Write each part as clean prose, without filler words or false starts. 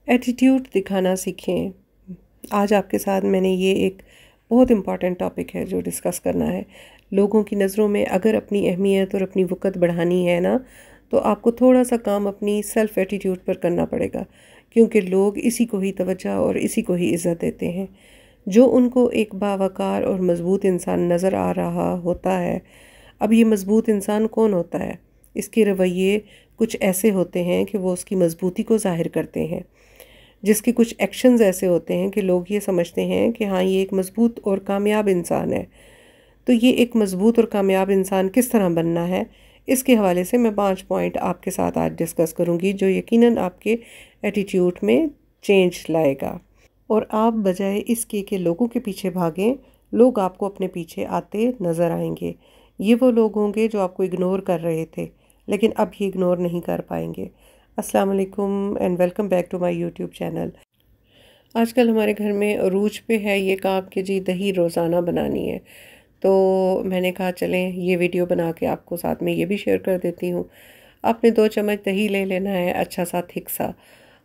Attitude दिखाना सीखें। आज आपके साथ मैंने ये एक बहुत इम्पॉर्टेंट टॉपिक है जो डिस्कस करना है। लोगों की नज़रों में अगर अपनी अहमियत और अपनी वक़्त बढ़ानी है ना, तो आपको थोड़ा सा काम अपनी सेल्फ़ एटीट्यूड पर करना पड़ेगा, क्योंकि लोग इसी को ही तवज्जो और इसी को ही इज़्ज़त देते हैं। जो उनको एक बावकार और मज़बूत इंसान नज़र आ रहा होता है, अब ये मज़बूत इंसान कौन होता है? इसके रवैये कुछ ऐसे होते हैं कि वो उसकी मज़बूती को ज़ाहिर करते हैं। जिसके कुछ एक्शंस ऐसे होते हैं कि लोग ये समझते हैं कि हाँ, ये एक मज़बूत और कामयाब इंसान है। तो ये एक मज़बूत और कामयाब इंसान किस तरह बनना है, इसके हवाले से मैं 5 पॉइंट आपके साथ आज डिस्कस करूँगी, जो यकीनन आपके एटीट्यूड में चेंज लाएगा। और आप बजाय इसके कि लोगों के पीछे भागें, लोग आपको अपने पीछे आते नज़र आएंगे। ये वो लोग होंगे जो आपको इग्नोर कर रहे थे, लेकिन अब ये इग्नोर नहीं कर पाएंगे। अस्सलाम वालेकुम and welcome back to my YouTube channel. आजकल हमारे घर में अरूज पे है ये काम कि जी दही रोज़ाना बनानी है, तो मैंने कहा चलें ये वीडियो बना के आपको साथ में ये भी शेयर कर देती हूँ। आपने 2 चम्मच दही ले लेना है, अच्छा सा थिक सा,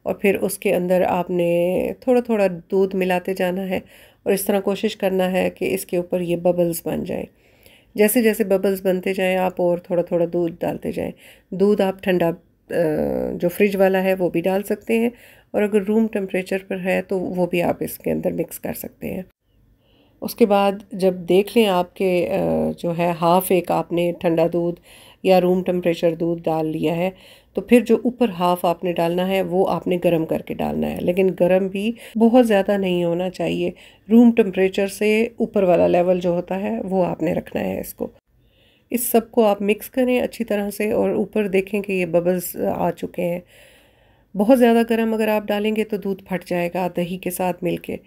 और फिर उसके अंदर आपने थोड़ा थोड़ा दूध मिलाते जाना है और इस तरह कोशिश करना है कि इसके ऊपर ये बबल्स बन जाए। जैसे जैसे बबल्स बनते जाएं आप और थोड़ा थोड़ा दूध डालते जाएं। दूध आप ठंडा जो फ्रिज वाला है वो भी डाल सकते हैं, और अगर रूम टेम्परेचर पर है तो वो भी आप इसके अंदर मिक्स कर सकते हैं। उसके बाद जब देख लें आपके जो है हाफ़ एक आपने ठंडा दूध या रूम टेम्परेचर दूध डाल लिया है, तो फिर जो ऊपर हाफ़ आपने डालना है वो आपने गर्म करके डालना है, लेकिन गर्म भी बहुत ज़्यादा नहीं होना चाहिए। रूम टेम्परेचर से ऊपर वाला लेवल जो होता है वो आपने रखना है इसको। इस सब को आप मिक्स करें अच्छी तरह से और ऊपर देखें कि ये बबल्स आ चुके हैं। बहुत ज़्यादा गर्म अगर आप डालेंगे तो दूध फट जाएगा दही के साथ मिलके,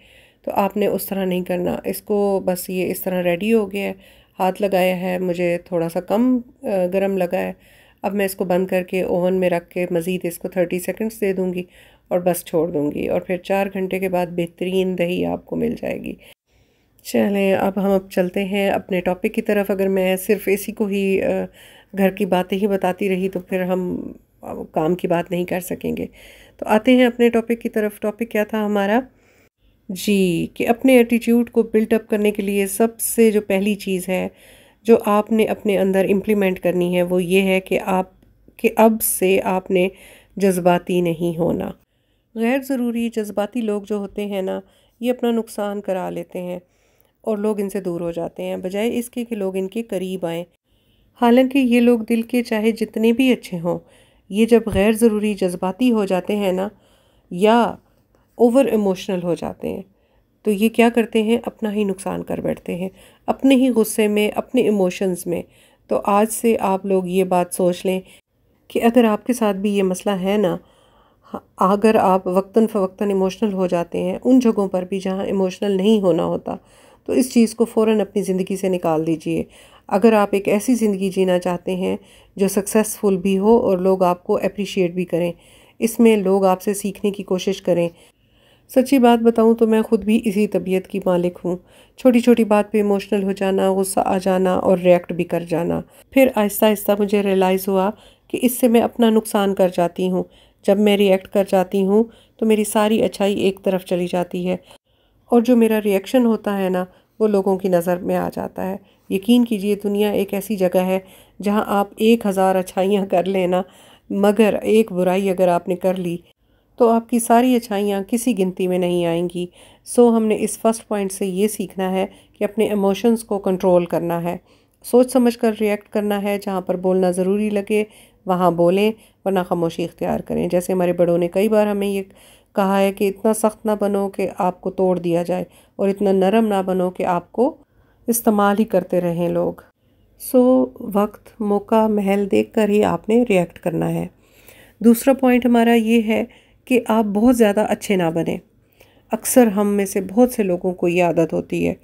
तो आपने उस तरह नहीं करना इसको। बस ये इस तरह रेडी हो गया है। हाथ लगाया है, मुझे थोड़ा सा कम गरम लगा है। अब मैं इसको बंद करके ओवन में रख के मज़ीद इसको 30 सेकंड्स दे दूँगी और बस छोड़ दूँगी, और फिर 4 घंटे के बाद बेहतरीन दही आपको मिल जाएगी। चलें अब चलते हैं अपने टॉपिक की तरफ। अगर मैं सिर्फ़ इसी को ही घर की बातें ही बताती रही तो फिर हम काम की बात नहीं कर सकेंगे। तो आते हैं अपने टॉपिक की तरफ। टॉपिक क्या था हमारा? जी, कि अपने एटीट्यूड को बिल्ट अप करने के लिए सबसे जो पहली चीज़ है, जो आपने अपने अंदर इम्प्लीमेंट करनी है, वो ये है कि अब से आपने जज़्बाती नहीं होना। गैर ज़रूरी जज़्बाती लोग जो होते हैं ना, ये अपना नुकसान करा लेते हैं और लोग इनसे दूर हो जाते हैं, बजाय इसके कि लोग इनके करीब आएँ। हालांकि ये लोग दिल के चाहे जितने भी अच्छे हों, ये जब गैर ज़रूरी जज्बाती हो जाते हैं ना, या ओवर इमोशनल हो जाते हैं, तो ये क्या करते हैं, अपना ही नुकसान कर बैठते हैं, अपने ही गुस्से में, अपने इमोशंस में। तो आज से आप लोग ये बात सोच लें कि अगर आपके साथ भी ये मसला है ना, अगर आप वक्तन फ़वक्तन इमोशनल हो जाते हैं उन जगहों पर भी जहाँ इमोशनल नहीं होना होता, तो इस चीज़ को फ़ौरन अपनी ज़िंदगी से निकाल दीजिए। अगर आप एक ऐसी ज़िंदगी जीना चाहते हैं जो सक्सेसफुल भी हो और लोग आपको अप्रिशिएट भी करें, इसमें लोग आपसे सीखने की कोशिश करें। सच्ची बात बताऊं तो मैं ख़ुद भी इसी तबीयत की मालिक हूँ। छोटी छोटी बात पे इमोशनल हो जाना, गुस्सा आ जाना और रिएक्ट भी कर जाना। फिर आहिस्ता आहिस्ता मुझे रियलाइज़ हुआ कि इससे मैं अपना नुकसान कर जाती हूँ। जब मैं रिएक्ट कर जाती हूँ तो मेरी सारी अच्छाई एक तरफ चली जाती है, और जो मेरा रिएक्शन होता है ना, वो लोगों की नज़र में आ जाता है। यकीन कीजिए दुनिया एक ऐसी जगह है जहाँ आप 1000 अच्छाइयाँ कर लेना, मगर एक बुराई अगर आपने कर ली तो आपकी सारी अच्छाइयाँ किसी गिनती में नहीं आएंगी। सो हमने इस फर्स्ट पॉइंट से ये सीखना है कि अपने इमोशंस को कंट्रोल करना है, सोच समझ कर रिएक्ट करना है। जहाँ पर बोलना ज़रूरी लगे वहाँ बोलें, वरना खामोशी इख्तियार करें। जैसे हमारे बड़ों ने कई बार हमें ये कहा है कि इतना सख्त ना बनो कि आपको तोड़ दिया जाए, और इतना नरम ना बनो कि आपको इस्तेमाल ही करते रहें लोग। सो वक्त, मौका, महल देख कर ही आपने रिएक्ट करना है। दूसरा पॉइंट हमारा ये है कि आप बहुत ज़्यादा अच्छे ना बने। अक्सर हम में से बहुत से लोगों को ये आदत होती है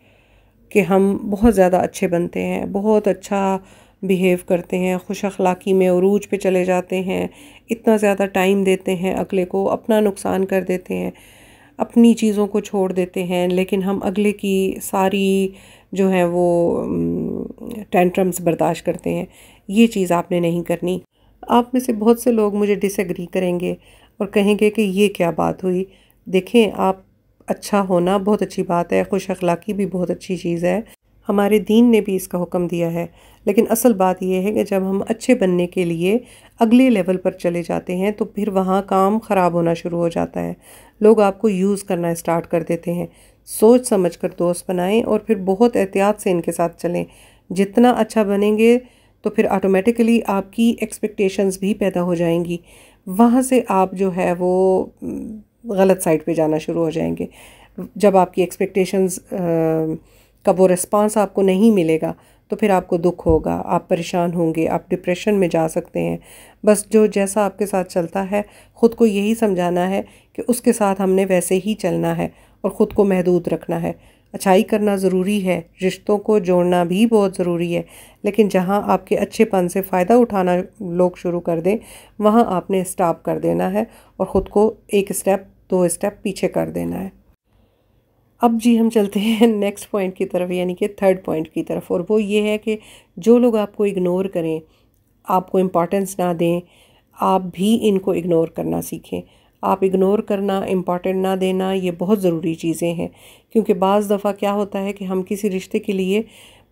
कि हम बहुत ज़्यादा अच्छे बनते हैं, बहुत अच्छा बिहेव करते हैं, खुश अखलाक़ी में उरूज पे चले जाते हैं, इतना ज़्यादा टाइम देते हैं अगले को, अपना नुकसान कर देते हैं, अपनी चीज़ों को छोड़ देते हैं, लेकिन हम अगले की सारी जो है वो टेंट्रम्स बर्दाश्त करते हैं। ये चीज़ आपने नहीं करनी। आप में से बहुत से लोग मुझे डिसएग्री करेंगे। और कहेंगे कि ये क्या बात हुई। देखें, आप अच्छा होना बहुत अच्छी बात है, खुश अखलाक़ी भी बहुत अच्छी चीज़ है, हमारे दीन ने भी इसका हुक्म दिया है। लेकिन असल बात यह है कि जब हम अच्छे बनने के लिए अगले लेवल पर चले जाते हैं तो फिर वहाँ काम ख़राब होना शुरू हो जाता है। लोग आपको यूज़ करना स्टार्ट कर देते हैं। सोच समझ कर दोस्त बनाएं और फिर बहुत एहतियात से इनके साथ चलें। जितना अच्छा बनेंगे तो फिर ऑटोमेटिकली आपकी एक्सपेक्टेशंस भी पैदा हो जाएंगी। वहाँ से आप जो है वो गलत साइड पे जाना शुरू हो जाएंगे। जब आपकी एक्सपेक्टेशंस का वो रिस्पांस आपको नहीं मिलेगा तो फिर आपको दुख होगा, आप परेशान होंगे, आप डिप्रेशन में जा सकते हैं। बस जो जैसा आपके साथ चलता है ख़ुद को यही समझाना है कि उसके साथ हमने वैसे ही चलना है और ख़ुद को महदूद रखना है। अच्छाई करना ज़रूरी है, रिश्तों को जोड़ना भी बहुत ज़रूरी है, लेकिन जहाँ आपके अच्छेपन से फ़ायदा उठाना लोग शुरू कर दें वहाँ आपने स्टॉप कर देना है और ख़ुद को एक स्टेप 2 स्टेप पीछे कर देना है। अब जी हम चलते हैं नेक्स्ट पॉइंट की तरफ, यानी कि थर्ड पॉइंट की तरफ, और वो ये है कि जो लोग आपको इग्नोर करें, आपको इम्पोर्टेंस ना दें, आप भी इनको इग्नोर करना सीखें। आप इग्नोर करना, इम्पोर्टेंट ना देना, ये बहुत ज़रूरी चीज़ें हैं, क्योंकि बाज़ दफ़ा क्या होता है कि हम किसी रिश्ते के लिए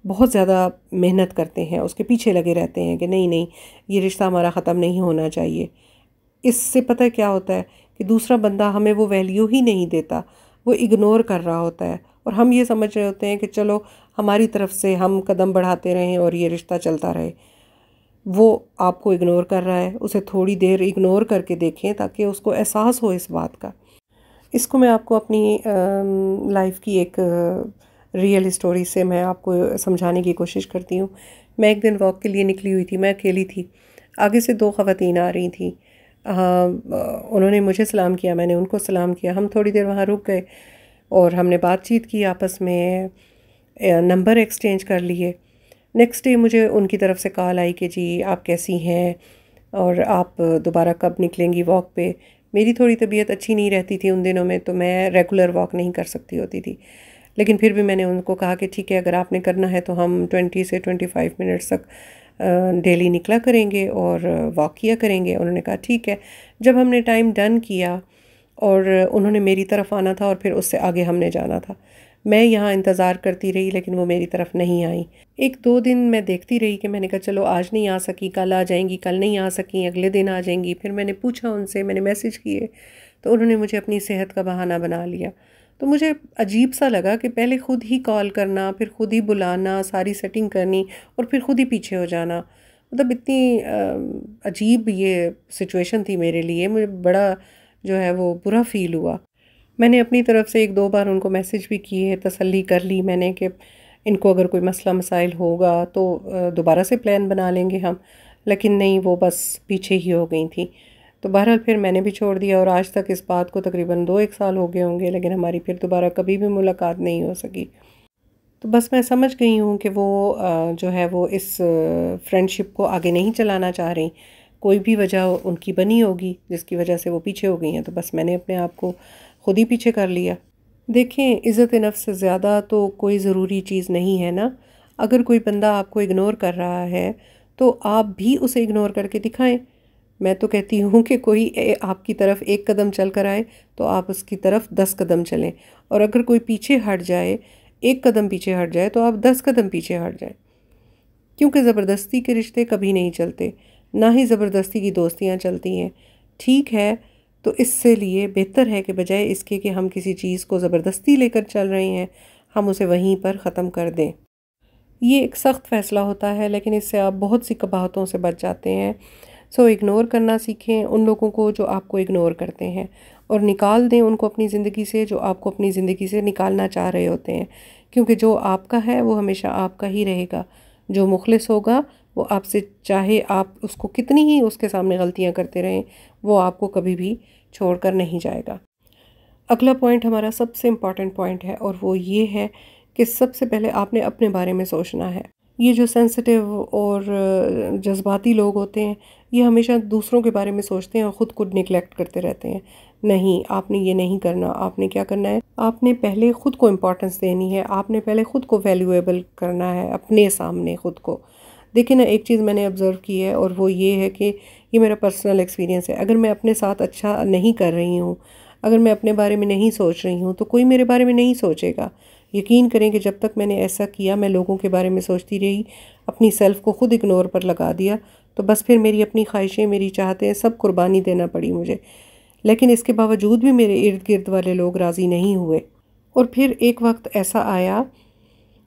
बहुत ज़्यादा मेहनत करते हैं, उसके पीछे लगे रहते हैं कि नहीं नहीं ये रिश्ता हमारा ख़त्म नहीं होना चाहिए। इससे पता है क्या होता है कि दूसरा बंदा हमें वो वैल्यू ही नहीं देता, वो इग्नोर कर रहा होता है और हम ये समझ रहे होते हैं कि चलो हमारी तरफ से हम कदम बढ़ाते रहें और ये रिश्ता चलता रहे। वो आपको इग्नोर कर रहा है, उसे थोड़ी देर इग्नोर करके देखें ताकि उसको एहसास हो इस बात का। इसको मैं आपको अपनी लाइफ की एक रियल स्टोरी से मैं आपको समझाने की कोशिश करती हूँ। मैं एक दिन वॉक के लिए निकली हुई थी, मैं अकेली थी, आगे से 2 ख़वातीन आ रही थी। उन्होंने मुझे सलाम किया, मैंने उनको सलाम किया, हम थोड़ी देर वहाँ रुक गए और हमने बातचीत की, आपस में नंबर एक्सचेंज कर लिए। नेक्स्ट डे मुझे उनकी तरफ से कॉल आई कि जी आप कैसी हैं और आप दोबारा कब निकलेंगी वॉक पे। मेरी थोड़ी तबीयत अच्छी नहीं रहती थी उन दिनों में, तो मैं रेगुलर वॉक नहीं कर सकती होती थी, लेकिन फिर भी मैंने उनको कहा कि ठीक है, अगर आपने करना है तो हम 20 से 25 मिनट्स तक डेली निकला करेंगे और वॉक किया करेंगे। उन्होंने कहा ठीक है। जब हमने टाइम डन किया और उन्होंने मेरी तरफ आना था और फिर उससे आगे हमने जाना था, मैं यहाँ इंतज़ार करती रही लेकिन वो मेरी तरफ नहीं आई। 1-2 दिन मैं देखती रही कि मैंने कहा चलो आज नहीं आ सकी, कल आ जाएंगी, कल नहीं आ सकी, अगले दिन आ जाएंगी। फिर मैंने पूछा उनसे, मैंने मैसेज किए, तो उन्होंने मुझे अपनी सेहत का बहाना बना लिया। तो मुझे अजीब सा लगा कि पहले ख़ुद ही कॉल करना, फिर ख़ुद ही बुलाना, सारी सेटिंग करनी और फिर ख़ुद ही पीछे हो जाना। मतलब इतनी अजीब ये सिचुएशन थी मेरे लिए, मुझे बड़ा जो है वो बुरा फ़ील हुआ। मैंने अपनी तरफ से 1-2 बार उनको मैसेज भी किए, तसल्ली कर ली मैंने कि इनको अगर कोई मसला मसाइल होगा तो दोबारा से प्लान बना लेंगे हम, लेकिन नहीं, वो बस पीछे ही हो गई थी। तो बहरहाल फिर मैंने भी छोड़ दिया और आज तक इस बात को तकरीबन 2-1 साल हो गए होंगे, लेकिन हमारी फिर दोबारा कभी भी मुलाकात नहीं हो सकी। तो बस मैं समझ गई हूँ कि वो जो है वो इस फ्रेंडशिप को आगे नहीं चलाना चाह रही। कोई भी वजह उनकी बनी होगी जिसकी वजह से वो पीछे हो गई हैं, तो बस मैंने अपने आप को खुद ही पीछे कर लिया। देखें, इज़्ज़त नफ्स से ज़्यादा तो कोई ज़रूरी चीज़ नहीं है ना। अगर कोई बंदा आपको इग्नोर कर रहा है तो आप भी उसे इग्नोर करके दिखाएं। मैं तो कहती हूँ कि कोई आपकी तरफ 1 कदम चल कर आए तो आप उसकी तरफ 10 कदम चलें, और अगर कोई पीछे हट जाए, 1 कदम पीछे हट जाए तो आप 10 कदम पीछे हट जाएं। क्योंकि ज़बरदस्ती के रिश्ते कभी नहीं चलते, ना ही ज़बरदस्ती की दोस्तियाँ चलती हैं। ठीक है, तो इससे लिए बेहतर है कि बजाय इसके कि हम किसी चीज़ को ज़बरदस्ती लेकर चल रहे हैं, हम उसे वहीं पर ख़त्म कर दें। ये एक सख्त फ़ैसला होता है, लेकिन इससे आप बहुत सी कबाहतों से बच जाते हैं। सो इग्नोर करना सीखें उन लोगों को जो आपको इग्नोर करते हैं, और निकाल दें उनको अपनी ज़िंदगी से जो आपको अपनी ज़िंदगी से निकालना चाह रहे होते हैं, क्योंकि जो आपका है वो हमेशा आपका ही रहेगा। जो मुखलिस होगा वो आपसे, चाहे आप उसको कितनी ही उसके सामने गलतियां करते रहें, वो आपको कभी भी छोड़कर नहीं जाएगा। अगला पॉइंट हमारा सबसे इम्पॉर्टेंट पॉइंट है, और वो ये है कि सबसे पहले आपने अपने बारे में सोचना है। ये जो सेंसिटिव और जज्बाती लोग होते हैं, ये हमेशा दूसरों के बारे में सोचते हैं और ख़ुद को निगलेक्ट करते रहते हैं। नहीं, आपने ये नहीं करना। आपने क्या करना है, आपने पहले ख़ुद को इम्पोर्टेंस देनी है, आपने पहले ख़ुद को वैल्यूएबल करना है अपने सामने ख़ुद को। देखिए ना, एक चीज़ मैंने ऑब्ज़र्व की है और वो ये है कि ये मेरा पर्सनल एक्सपीरियंस है। अगर मैं अपने साथ अच्छा नहीं कर रही हूँ, अगर मैं अपने बारे में नहीं सोच रही हूँ, तो कोई मेरे बारे में नहीं सोचेगा। यकीन करें कि जब तक मैंने ऐसा किया, मैं लोगों के बारे में सोचती रही, अपनी सेल्फ़ को खुद इग्नोर पर लगा दिया, तो बस फिर मेरी अपनी ख्वाहिशें, मेरी चाहतें सब कुर्बानी देना पड़ी मुझे। लेकिन इसके बावजूद भी मेरे इर्द-गिर्द वाले लोग राज़ी नहीं हुए। और फिर एक वक्त ऐसा आया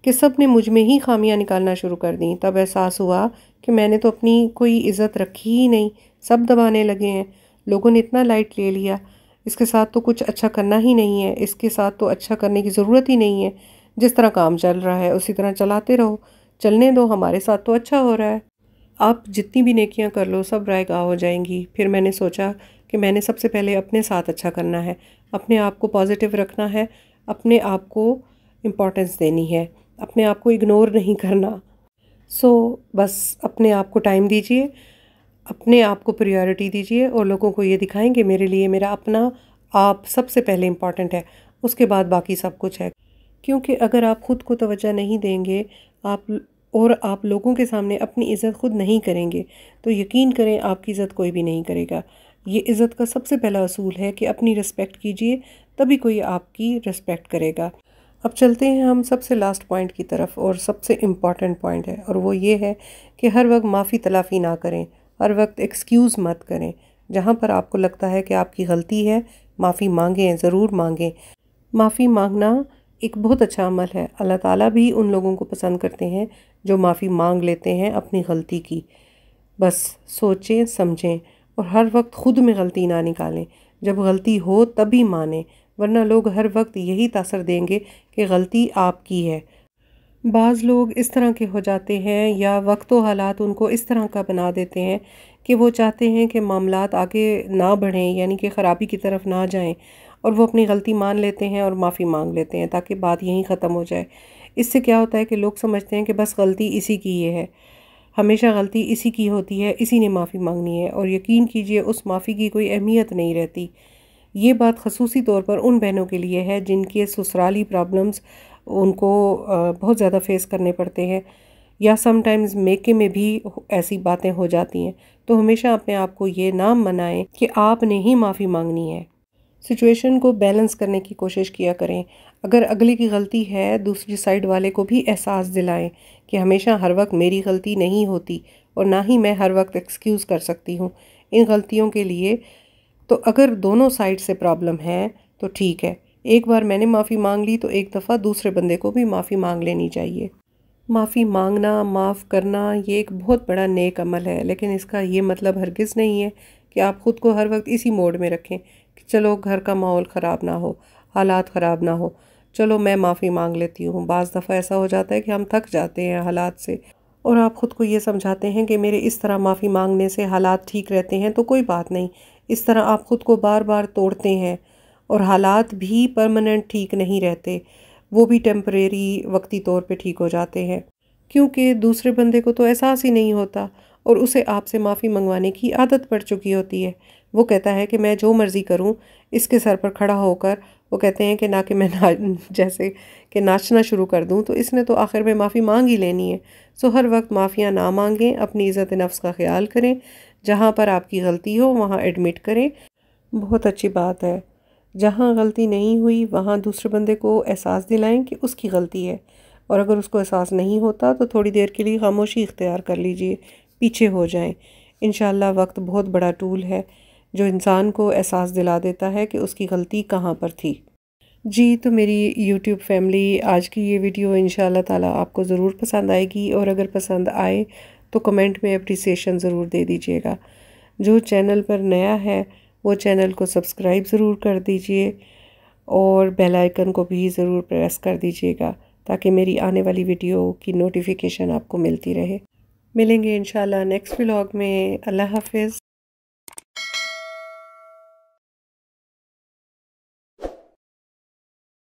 कि सब ने मुझ में ही खामियां निकालना शुरू कर दी। तब एहसास हुआ कि मैंने तो अपनी कोई इज़्ज़त रखी ही नहीं, सब दबाने लगे हैं। लोगों ने इतना लाइट ले लिया, इसके साथ तो कुछ अच्छा करना ही नहीं है, इसके साथ तो अच्छा करने की ज़रूरत ही नहीं है। जिस तरह काम चल रहा है उसी तरह चलाते रहो, चलने दो, हमारे साथ तो अच्छा हो रहा है। आप जितनी भी नेकियां कर लो सब रायगा हो जाएंगी। फिर मैंने सोचा कि मैंने सबसे पहले अपने साथ अच्छा करना है, अपने आप को पॉजिटिव रखना है, अपने आप को इम्पोर्टेंस देनी है, अपने आप को इग्नोर नहीं करना। बस अपने आप को टाइम दीजिए, अपने आप को प्रायोरिटी दीजिए और लोगों को ये दिखाएं कि मेरे लिए मेरा अपना आप सबसे पहले इम्पॉर्टेंट है, उसके बाद बाकी सब कुछ है। क्योंकि अगर आप ख़ुद को तवज्जो नहीं देंगे, आप लोगों के सामने अपनी इज़्ज़त खुद नहीं करेंगे, तो यकीन करें आपकी इज़्ज़त कोई भी नहीं करेगा। ये इज़्ज़त का सबसे पहला असूल है कि अपनी रिस्पेक्ट कीजिए, तभी कोई आपकी रिस्पेक्ट करेगा। अब चलते हैं हम सबसे लास्ट पॉइंट की तरफ, और सबसे इम्पॉर्टेंट पॉइंट है, और वो ये है कि हर वक्त माफ़ी तलाफ़ी ना करें, हर वक्त एक्सक्यूज़ मत करें। जहाँ पर आपको लगता है कि आपकी गलती है, माफ़ी मांगें, ज़रूर मांगें। माफ़ी मांगना एक बहुत अच्छा अमल है। अल्लाह ताला भी उन लोगों को पसंद करते हैं जो माफ़ी मांग लेते हैं अपनी गलती की। बस सोचें, समझें और हर वक्त ख़ुद में गलती ना निकालें। जब गलती हो तभी मानें, वरना लोग हर वक्त यही तासर देंगे कि गलती आपकी है। बाज़ लोग इस तरह के हो जाते हैं, या वक्त व हालात उनको इस तरह का बना देते हैं कि वो चाहते हैं कि मामलात आगे ना बढ़ें, यानी कि ख़राबी की तरफ ना जाएं, और वो अपनी गलती मान लेते हैं और माफ़ी मांग लेते हैं ताकि बात यहीं ख़त्म हो जाए। इससे क्या होता है कि लोग समझते हैं कि बस गलती इसी की ये है, हमेशा गलती इसी की होती है, इसी ने माफ़ी मांगनी है, और यकीन कीजिए उस माफ़ी की कोई अहमियत नहीं रहती। ये बात ख़ुसूसी तौर पर उन बहनों के लिए है जिनके ससुराली प्रॉब्लम्स उनको बहुत ज़्यादा फेस करने पड़ते हैं, या समटाइम्स मेके में भी ऐसी बातें हो जाती हैं। तो हमेशा अपने आप को ये ना मनाएं कि आपने ही माफ़ी मांगनी है। सिचुएशन को बैलेंस करने की कोशिश किया करें। अगर अगले की गलती है, दूसरी साइड वाले को भी एहसास दिलाएं कि हमेशा हर वक्त मेरी गलती नहीं होती, और ना ही मैं हर वक्त एक्सक्यूज़ कर सकती हूँ इन गलतियों के लिए। तो अगर दोनों साइड से प्रॉब्लम है तो ठीक है, एक बार मैंने माफ़ी मांग ली तो एक दफ़ा दूसरे बंदे को भी माफ़ी मांग लेनी चाहिए। माफ़ी मांगना, माफ़ करना, ये एक बहुत बड़ा नेक अमल है, लेकिन इसका ये मतलब हरगिज़ नहीं है कि आप ख़ुद को हर वक्त इसी मोड में रखें कि चलो घर का माहौल ख़राब ना हो, हालात ख़राब ना हो, चलो मैं माफ़ी मांग लेती हूँ। बाज़ दफ़ा ऐसा हो जाता है कि हम थक जाते हैं हालात से, और आप ख़ुद को ये समझाते हैं कि मेरे इस तरह माफ़ी मांगने से हालात ठीक रहते हैं, तो कोई बात नहीं। इस तरह आप ख़ुद को बार बार तोड़ते हैं, और हालात भी परमानेंट ठीक नहीं रहते, वो भी टेम्परेरी वक्ती तौर पे ठीक हो जाते हैं, क्योंकि दूसरे बंदे को तो एहसास ही नहीं होता और उसे आपसे माफ़ी मंगवाने की आदत पड़ चुकी होती है। वो कहता है कि मैं जो मर्ज़ी करूं, इसके सर पर खड़ा होकर वो कहते हैं कि ना कि मैं जैसे कि नाचना शुरू कर दूं, तो इसने तो आखिर में माफ़ी मांग ही लेनी है। हर वक्त माफ़ियाँ ना मांगें, अपनी इज़्ज़त नफ्स का ख्याल करें, जहाँ पर आपकी गलती हो वहाँ एडमिट करें। बहुत अच्छी बात है, जहाँ गलती नहीं हुई वहाँ दूसरे बंदे को एहसास दिलाएं कि उसकी गलती है, और अगर उसको एहसास नहीं होता तो थोड़ी देर के लिए खामोशी इख्तियार कर लीजिए, पीछे हो जाएं। इंशाल्लाह वक्त बहुत बड़ा टूल है जो इंसान को एहसास दिला देता है कि उसकी गलती कहाँ पर थी। जी, तो मेरी यूट्यूब फैमिली, आज की ये वीडियो इंशाल्लाह ताला आपको ज़रूर पसंद आएगी, और अगर पसंद आए तो कमेंट में अप्रिसिएशन ज़रूर दे दीजिएगा। जो चैनल पर नया है वो चैनल को सब्सक्राइब ज़रूर कर दीजिए, और बेल आइकन को भी ज़रूर प्रेस कर दीजिएगा ताकि मेरी आने वाली वीडियो की नोटिफिकेशन आपको मिलती रहे। मिलेंगे इंशाल्लाह नेक्स्ट व्लॉग में। अल्लाह हाफ़िज़।